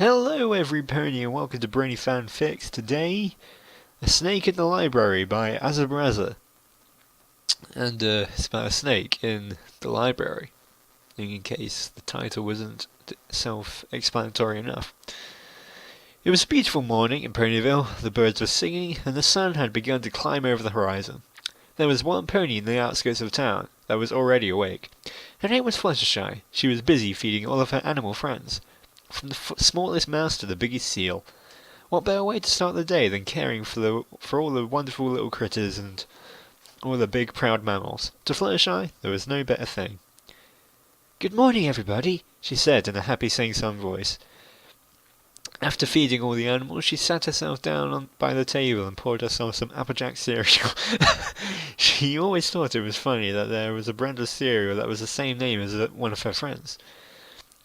Hello everybody and welcome to Brony FanFics. Today, A Snake in the Library by Azabraza. And it's about a snake in the library, in case the title wasn't self-explanatory enough. It was a beautiful morning in Ponyville. The birds were singing and the sun had begun to climb over the horizon. There was one pony in the outskirts of town that was already awake. Her name was Fluttershy. She was busy feeding all of her animal friends, from the smallest mouse to the biggest seal. What better way to start the day than caring for all the wonderful little critters and all the big proud mammals? To Fluttershy, there was no better thing. "Good morning, everybody," she said in a happy sing-song voice. After feeding all the animals, she sat herself down by the table and poured herself some Applejack cereal. She always thought it was funny that there was a brand of cereal that was the same name as one of her friends.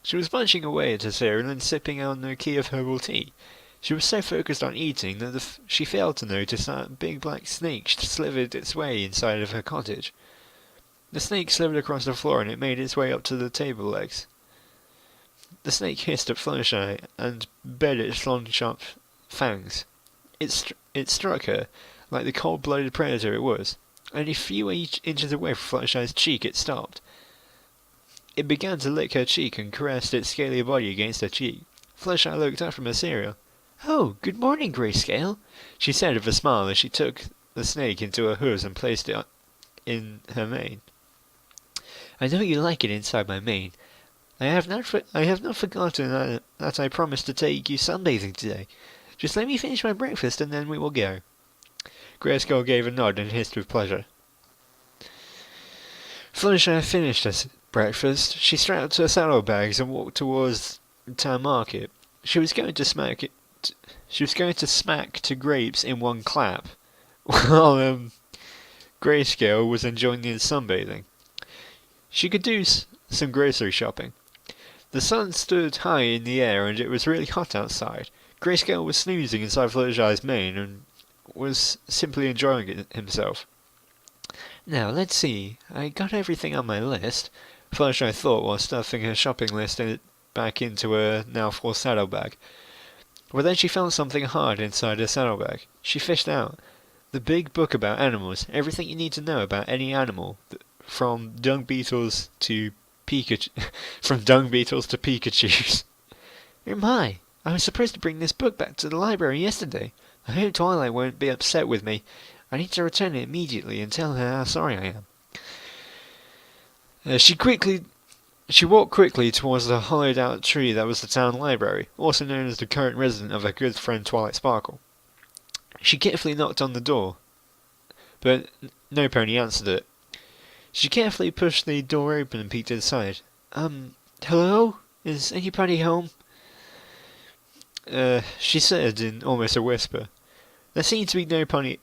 She was munching away at her cereal and sipping on a key of herbal tea. She was so focused on eating that she failed to notice that a big black snake slithered its way inside of her cottage. The snake slithered across the floor and it made its way up to the table legs. The snake hissed at Fluttershy and bared its long, sharp fangs. It struck her like the cold-blooded predator it was. Only a few inches away from Fluttershy's cheek, it stopped. It began to lick her cheek and caressed its scaly body against her cheek. Fluttershy looked up from her cereal. "Oh, good morning, Grayscale," she said with a smile as she took the snake into her hooves and placed it in her mane. "I know you like it inside my mane. I have not forgotten that I promised to take you sunbathing today. Just let me finish my breakfast and then we will go." Grayscale gave a nod and hissed with pleasure. Fluttershy finished her breakfast. She strapped her saddlebags and walked towards the town market. She was going to smack to grapes in one clap, while Grayscale was enjoying the sunbathing. She could do some grocery shopping. The sun stood high in the air and it was really hot outside. Grayscale was snoozing inside Fluttershy's mane and was simply enjoying it himself. "Now, let's see. I got everything on my list," Fluttershy thought while stuffing her shopping list back into her now full saddlebag. But then she found something hard inside her saddlebag. She fished out the big book about animals, everything you need to know about any animal, from dung beetles to Pikachus. "Oh my! I was supposed to bring this book back to the library yesterday. I hope Twilight won't be upset with me. I need to return it immediately and tell her how sorry I am." She walked quickly towards the hollowed-out tree that was the town library, also known as the current residence of her good friend Twilight Sparkle. She carefully knocked on the door, but no pony answered it. She carefully pushed the door open and peeked inside. Hello? Is anybody home?" She said in almost a whisper. There seemed to be no pony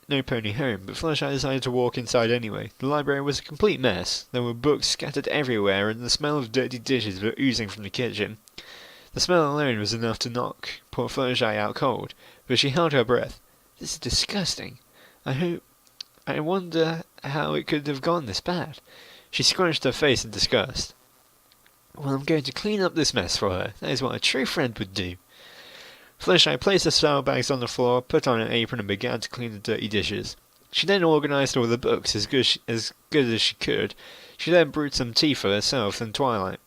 home, but Fluttershy decided to walk inside anyway. The library was a complete mess. There were books scattered everywhere, and the smell of dirty dishes was oozing from the kitchen. The smell alone was enough to knock poor Fluttershy out cold, but she held her breath. "This is disgusting. I wonder how it could have gone this bad." She scrunched her face in disgust. "Well, I'm going to clean up this mess for her. That is what a true friend would do." Fluttershy placed the saddlebags on the floor, put on an apron and began to clean the dirty dishes. She then organised all the books as good as she could. She then brewed some tea for herself and Twilight.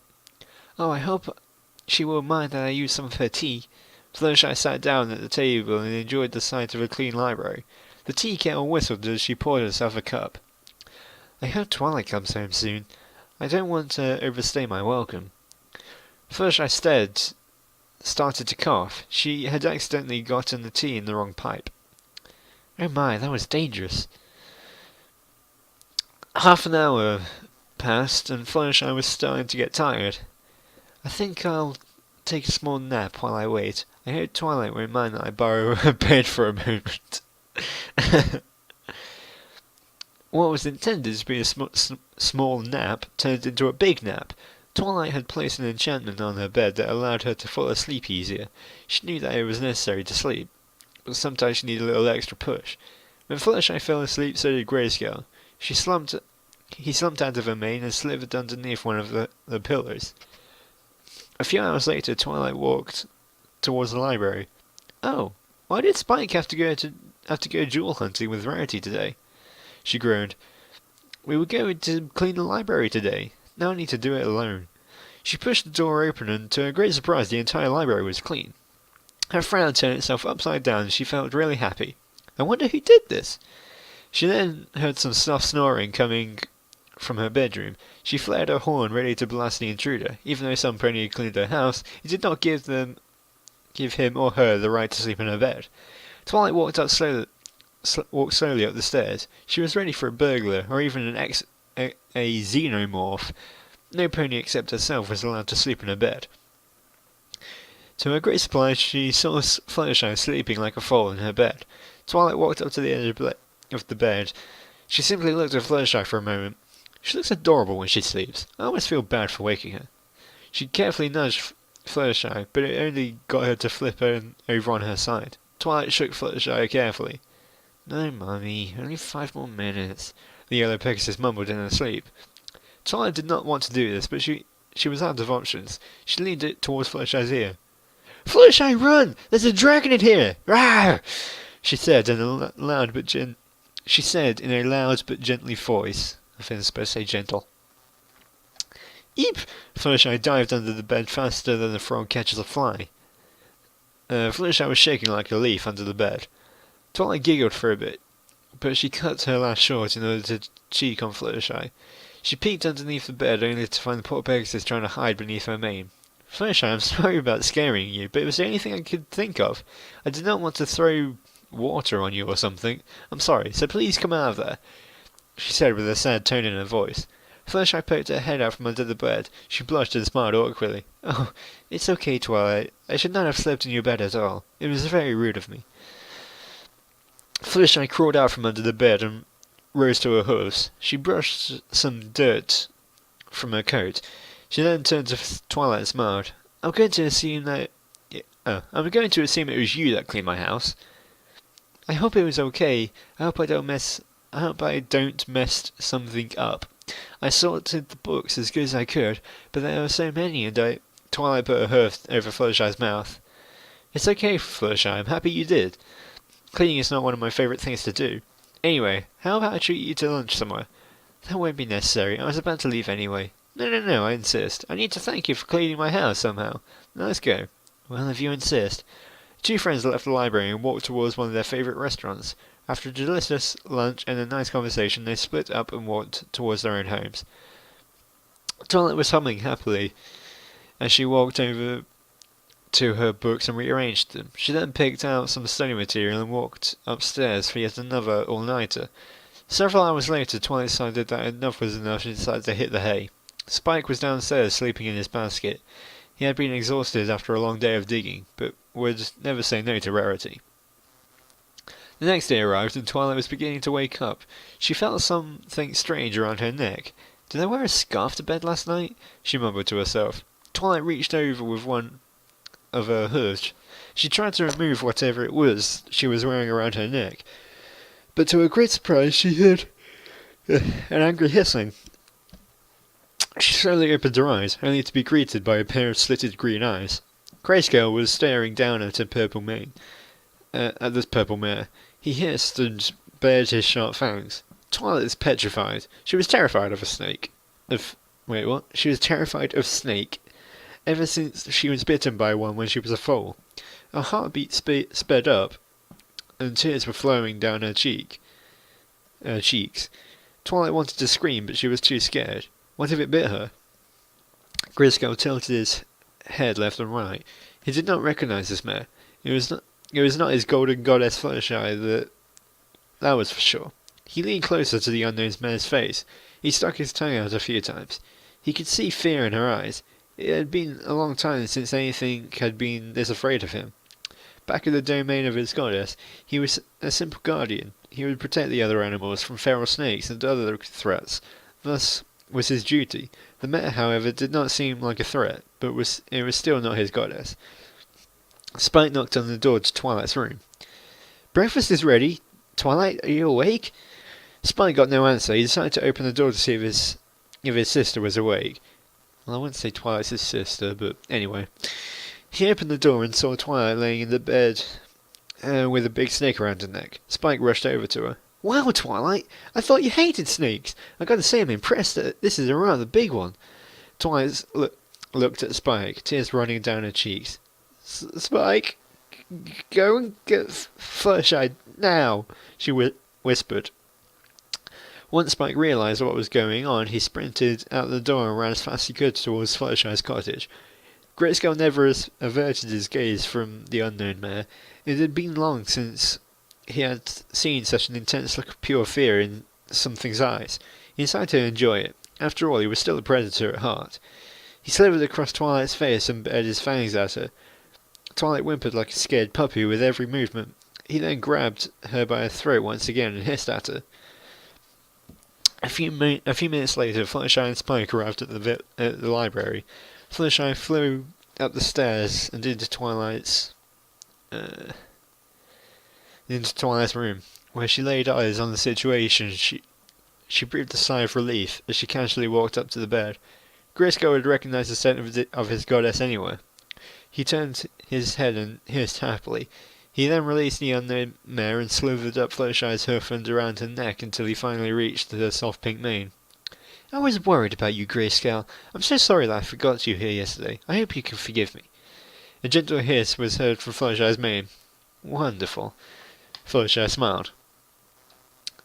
"Oh, I hope she won't mind that I use some of her tea." Fluttershy sat down at the table and enjoyed the sight of a clean library. The tea kettle whistled as she poured herself a cup. "I hope Twilight comes home soon. I don't want to overstay my welcome." Fluttershy started to cough. She had accidentally gotten the tea in the wrong pipe. Oh my, that was dangerous. Half an hour passed and Fluttershy was starting to get tired. "I think I'll take a small nap while I wait. I hope Twilight won't mind that I borrow her bed for a moment." What was intended to be a small nap turned into a big nap. Twilight had placed an enchantment on her bed that allowed her to fall asleep easier. She knew that it was necessary to sleep, but sometimes she needed a little extra push. When Fluttershy fell asleep, so did Grayscale. He slumped out of her mane and slithered underneath one of the pillars. A few hours later, Twilight walked towards the library. "Oh, why did Spike have to go jewel hunting with Rarity today?" She groaned. "We were going to clean the library today. Now I need to do it alone." She pushed the door open, and to her great surprise, the entire library was clean. Her frown turned itself upside down, and she felt really happy. I wonder who did this? She then heard some soft snoring coming from her bedroom. She flared her horn, ready to blast the intruder. Even though some pony had cleaned her house, it did not give him or her the right to sleep in her bed. Twilight walked slowly up the stairs. She was ready for a burglar, or even a xenomorph. No pony except herself was allowed to sleep in her bed. To her great surprise, she saw Fluttershy sleeping like a foal in her bed. Twilight walked up to the edge of the bed. She simply looked at Fluttershy for a moment. She looks adorable when she sleeps. I almost feel bad for waking her. She carefully nudged Fluttershy, but it only got her to flip over on her side. Twilight shook Fluttershy carefully. "No, Mummy, only 5 more minutes," the yellow Pegasus mumbled in her sleep. Twilight did not want to do this, but she was out of options. She leaned it towards Fluttershy's ear. "Fluttershy, run! There's a dragon in here! Rawr!" she said in a loud but gently voice. I think I'm supposed to say gentle. "Eep!" Fluttershy dived under the bed faster than a frog catches a fly. Fluttershy was shaking like a leaf under the bed. Twilight giggled for a bit, but she cut her laugh short in order to cheek on Fluttershy. She peeked underneath the bed, only to find the poor Pegasus trying to hide beneath her mane. "Fluttershy, I'm sorry about scaring you, but it was the only thing I could think of. I did not want to throw water on you or something. I'm sorry, so please come out of there," she said with a sad tone in her voice. Fluttershy poked her head out from under the bed. She blushed and smiled awkwardly. "Oh, it's okay, Twilight. I should not have slept in your bed at all. It was very rude of me." Fluttershy crawled out from under the bed and rose to her hoofs. She brushed some dirt from her coat. She then turned to Twilight and smiled. I'm going to assume it was you that cleaned my house. I hope it was okay. I hope I don't mess something up. I sorted the books as good as I could, but there were so many, and Twilight put her hoof over Fluttershy's mouth. It's okay, Fluttershy. I'm happy you did. Cleaning is not one of my favourite things to do. Anyway, how about I treat you to lunch somewhere? That won't be necessary. I was about to leave anyway. No, I insist. I need to thank you for cleaning my house somehow. Now let's go. Well, if you insist. Two friends left the library and walked towards one of their favourite restaurants. After a delicious lunch and a nice conversation, they split up and walked towards their own homes. Twilight was humming happily as she walked over to her books and rearranged them. She then picked out some study material and walked upstairs for yet another all-nighter. Several hours later, Twilight decided that enough was enough and decided to hit the hay. Spike was downstairs sleeping in his basket. He had been exhausted after a long day of digging, but would never say no to Rarity. The next day arrived and Twilight was beginning to wake up. She felt something strange around her neck. Did I wear a scarf to bed last night? She mumbled to herself. Twilight reached over with one of her hooves. She tried to remove whatever it was she was wearing around her neck, but to her great surprise she heard an angry hissing. She slowly opened her eyes, only to be greeted by a pair of slitted green eyes. Grayscale was staring down at this purple mare. He hissed and bared his sharp fangs. Twilight was petrified. She was terrified of a snake. She was terrified of snake ever since she was bitten by one when she was a foal. Her heartbeat sped up, and tears were flowing down her cheeks. Twilight wanted to scream, but she was too scared. What if it bit her? Grayscale tilted his head left and right. He did not recognize this mare. It was not his golden goddess Fluttershy, that was for sure. He leaned closer to the unknown mare's face. He stuck his tongue out a few times. He could see fear in her eyes. It had been a long time since anything had been this afraid of him. Back in the domain of his goddess, he was a simple guardian. He would protect the other animals from feral snakes and other threats. Thus was his duty. The mare, however, did not seem like a threat, but it was still not his goddess. Spike knocked on the door to Twilight's room. Breakfast is ready. Twilight, are you awake? Spike got no answer. He decided to open the door to see if his sister was awake. Well, I wouldn't say Twilight's his sister, but anyway. He opened the door and saw Twilight laying in the bed with a big snake around her neck. Spike rushed over to her. Wow, Twilight! I thought you hated snakes. I gotta say I'm impressed that this is a rather big one. Twilight looked at Spike, tears running down her cheeks. Spike, go and get Fluttershy now, she whispered. Once Spike realised what was going on, he sprinted out the door and ran as fast as he could towards Fluttershy's cottage. Grayskull never averted his gaze from the unknown mare. It had been long since he had seen such an intense look of pure fear in something's eyes. He decided to enjoy it. After all, he was still a predator at heart. He slithered across Twilight's face and bared his fangs at her. Twilight whimpered like a scared puppy with every movement. He then grabbed her by her throat once again and hissed at her. A few minutes later, Fluttershy and Spike arrived at the library. Fluttershy flew up the stairs and into Twilight's room, where she laid eyes on the situation. She breathed a sigh of relief as she casually walked up to the bed. Grayskull would recognise the scent of his goddess anywhere. He turned his head and hissed happily. He then released the unknown mare and slithered up Fluttershy's hoof and around her neck until he finally reached her soft pink mane. I was worried about you, Grayskull. I'm so sorry that I forgot you here yesterday. I hope you can forgive me. A gentle hiss was heard from Fluttershy's mane. Wonderful. Fluttershy smiled.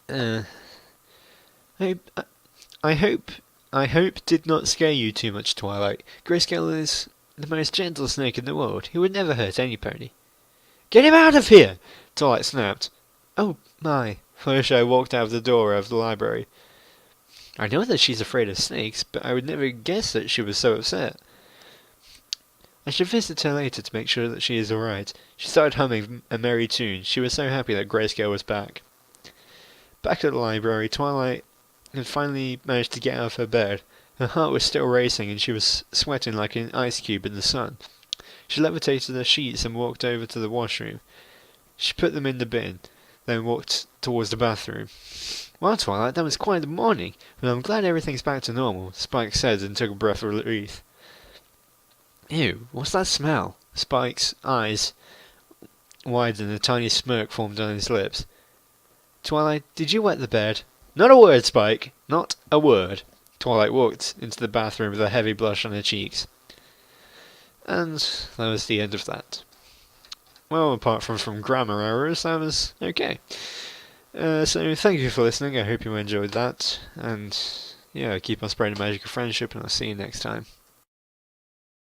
I hope did not scare you too much, Twilight. Grayskull is the most gentle snake in the world. He would never hurt any pony. Get him out of here! Twilight snapped. Oh my. Fluttershy walked out of the door of the library. I know that she's afraid of snakes, but I would never guess that she was so upset. I should visit her later to make sure that she is alright. She started humming a merry tune. She was so happy that Grayskull was back. Back at the library, Twilight had finally managed to get out of her bed. Her heart was still racing and she was sweating like an ice cube in the sun. She levitated the sheets and walked over to the washroom. She put them in the bin, then walked towards the bathroom. Well, Twilight, that was quite the morning, but I'm glad everything's back to normal, Spike said and took a breath of relief. Ew, what's that smell? Spike's eyes widened and a tiny smirk formed on his lips. Twilight, did you wet the bed? Not a word, Spike. Not a word. Twilight walked into the bathroom with a heavy blush on her cheeks. And that was the end of that. Well, apart from grammar errors, that was okay. So thank you for listening. I hope you enjoyed that. And yeah, keep on spreading the magic of friendship, and I'll see you next time.